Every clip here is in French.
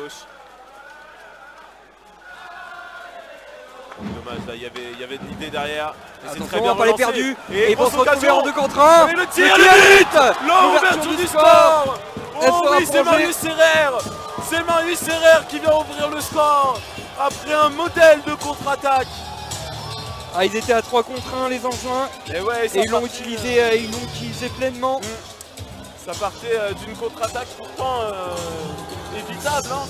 gauche. Dommage, là il y avait de l'idée derrière. C'est très bien pas les perdus. Et ils vont se retrouver en 2 contre 1. Et le tir, l'ouverture du score. Oh oui, c'est Marius Herrère. C'est Marius Herrère qui vient ouvrir le score après un modèle de contre-attaque. Ah, ils étaient à 3 contre 1 les Angevins. Et ouais, ils l'ont utilisé pleinement. Ça partait d'une contre-attaque pourtant évitable. Hein,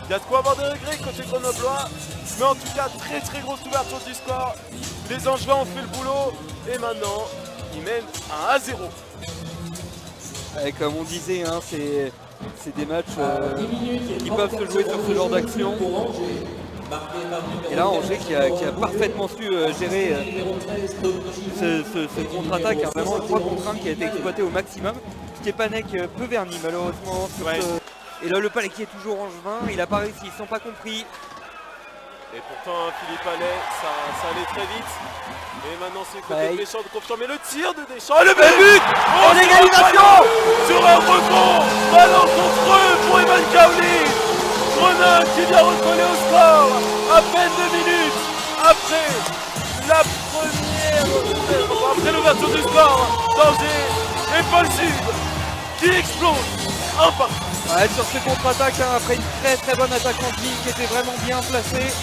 il y a de quoi avoir des regrets côté grenoblois. Mais en tout cas, très grosse ouverture du score. Les Angevins ont fait le boulot. Et maintenant, ils mènent 1-0. Comme on disait, hein, c'est des matchs qui peuvent se jouer sur ce genre d'action. Et là, Angers qui a parfaitement su gérer ce contre-attaque, hein, vraiment le 3 contre 1 qui a été exploité au maximum. Stepanek peu verni malheureusement. Et là, le Palais qui est toujours angevin, il n'a pas réussi, ils ne sont pas compris. Et pourtant, Philippe Allais, ça allait très vite. Et maintenant, c'est côté de Deschamps de confirmer le tir de Deschamps. Et le but en égalisation sur un rebond. Ballon contre eux pour Evan Kaouli. Grenade qui vient recoller au score. À peine 2 minutes après l'ouverture du score d'Angers. Et Paul Sud qui explose un partout. Ouais, sur ce contre-attaque, hein, après une très bonne attaque en ligne qui était vraiment bien placée.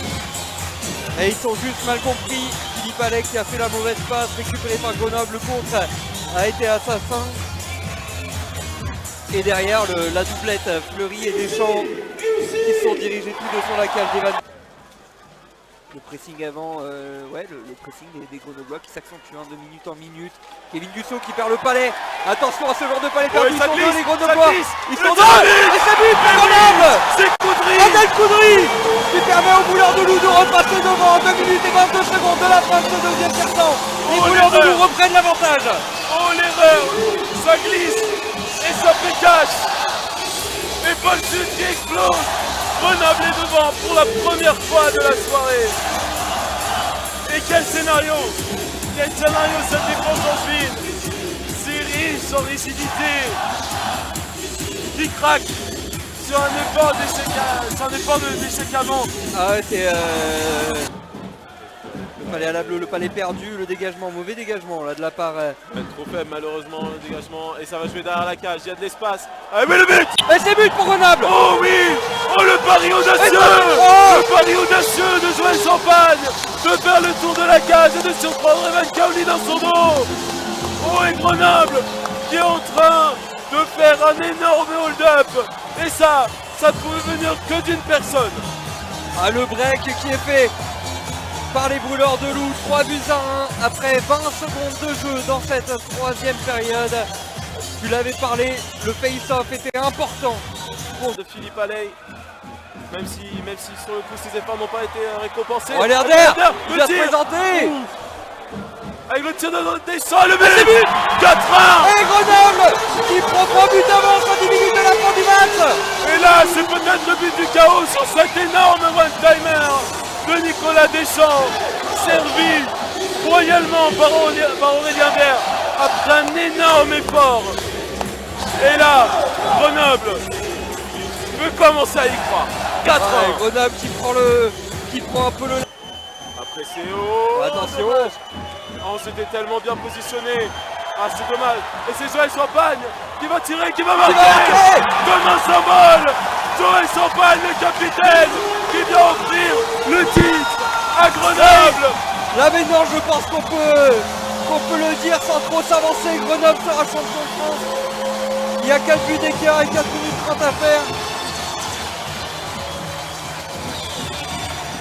Et ils sont juste mal compris. Philippe Allais qui a fait la mauvaise passe, récupéré par Grenoble. Le contre a été assassin. Et derrière, la doublette Fleury et Deschamps qui se sont dirigés tous deux sur la cage d'Evan. Le pressing avant, le pressing des Grenoblois qui s'accentue de minute en minute. Kevin Dussault qui perd le palais. Attention à ce genre de palais perdu. Ils sont deux les Grenoblois. Ils sont deux. Et ça but pour Grenoble. C'est Coudry. Adel Coudry qui permet aux Bouleurs de Loup de repasser devant. 2 minutes et 22 secondes de la fin de ce deuxième quart-temps. Les Bouleurs de Loup reprennent l'avantage. Oh l'erreur. Ça glisse et ça fait cache. Et Paul Sud qui explose. Grenoble est devant pour la première fois de la soirée. Et quel scénario cette défense angevine. C'est riche en rigidité. Qui craque sur un effort d'échec avant. Ah ouais, c'est le palais à la bleue, le palais perdu, le dégagement, mauvais dégagement là de la part. Trop faible malheureusement le dégagement et ça va jouer derrière la cage, il y a de l'espace. Ah mais le but. Et c'est but pour Grenoble. Oh oui. Oh le pari audacieux. Le pari audacieux de Joël Champagne de faire le tour de la cage et de surprendre Evan Kaouli dans son dos. Oh et Grenoble qui est en train de faire un énorme hold-up. Et ça ne pouvait venir que d'une personne. Ah le break qui est fait par les Brûleurs de Loup, 3 buts à 1 après 20 secondes de jeu dans cette 3e période. Tu l'avais parlé, le face-off était important pour de Philippe Allais, même si sur le coup ses efforts n'ont pas été récompensés. Oh Lerder, il va se présenter. Avec le tir de Deschamps, le but 4-1. Et Grenoble qui prend 3 buts d'avance à 10 minutes de la fin du match. Et là, c'est peut-être le but du chaos sur cet énorme one-timer de Nicolas Deschamps, servi royalement par Aurélien Vert après un énorme effort. Et là, Grenoble peut commencer à y croire. 4-1. Grenoble qui prend un peu le... Après c'est haut. Attention. On s'était tellement bien positionné. Ah c'est dommage. Et c'est Joël Champagne qui va tirer, qui va marquer. Demain symbole. Joël Champagne, le capitaine, qui vient offrir le titre à Grenoble. Là maintenant je pense qu'on peut le dire sans trop s'avancer. Grenoble sera champion de France. Il y a 4 buts d'écart et 4 minutes 30 à faire.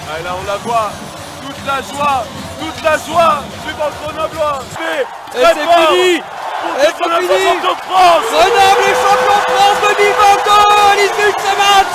Ah, là on la voit, toute la joie suivant le Grenoblois. Et c'est fini. Et c'est fini. Grenoble est champion de France 2022. À l'issue de ce match.